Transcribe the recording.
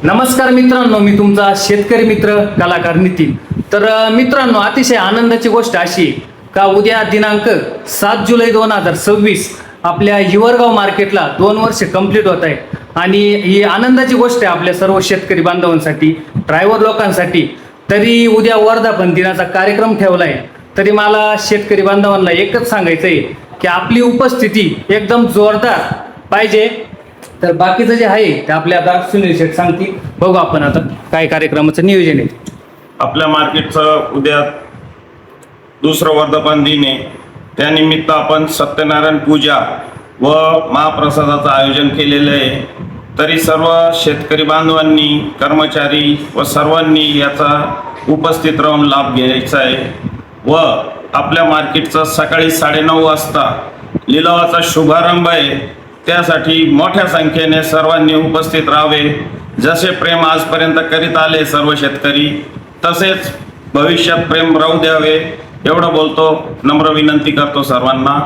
नमस्कार मित्रांनो, मी तुमचा शेतकरी मित्र कलाकार नितीन. तर मित्रांनो, अतिशय आनंदाची गोष्ट अशी आहे का उद्या दिनांक 7 जुलै 2026 आपल्या हिवरगाव मार्केटला 2 वर्ष कंप्लीट होत आहे. आणि ही आनंदाची गोष्ट आहे आपल्या सर्व शेतकरी बांधवांसाठी, ड्रायव्हर लोकांसाठी. तरी उद्या वर्धापन दिनाचा कार्यक्रम ठेवला आहे. तरी मला शेतकरी बांधवांना एकच सांगायचं आहे की आपली उपस्थिती एकदम जोरदार पाहिजे. तर बाकीचं जे आहे ते आपल्या आता सुनील शेठ सांगतील. बघू आपण आता काय कार्यक्रमाचं नियोजन आहे. आपल्या मार्केटचं उद्या दुसरं वर्धापन दिन आहे. त्यानिमित्त आपण सत्यनारायण पूजा व महाप्रसादाचं आयोजन केलेलं आहे. तरी सर्व शेतकरी बांधवांनी, कर्मचारी व सर्वांनी याचा उपस्थित राहून लाभ घ्यायचा आहे. व आपल्या मार्केटचं सकाळी 9:30 वाजता लिलावाचा शुभारंभ आहे. त्यासाठी मोठ्या संख्येने सर्वांनी उपस्थित राहावे. जसे प्रेम आजपर्यंत करीत आले सर्व शेतकरी, तसेच भविष्यात प्रेम राहू द्यावे एवढं बोलतो. नम्र विनंती करतो सर्वांना.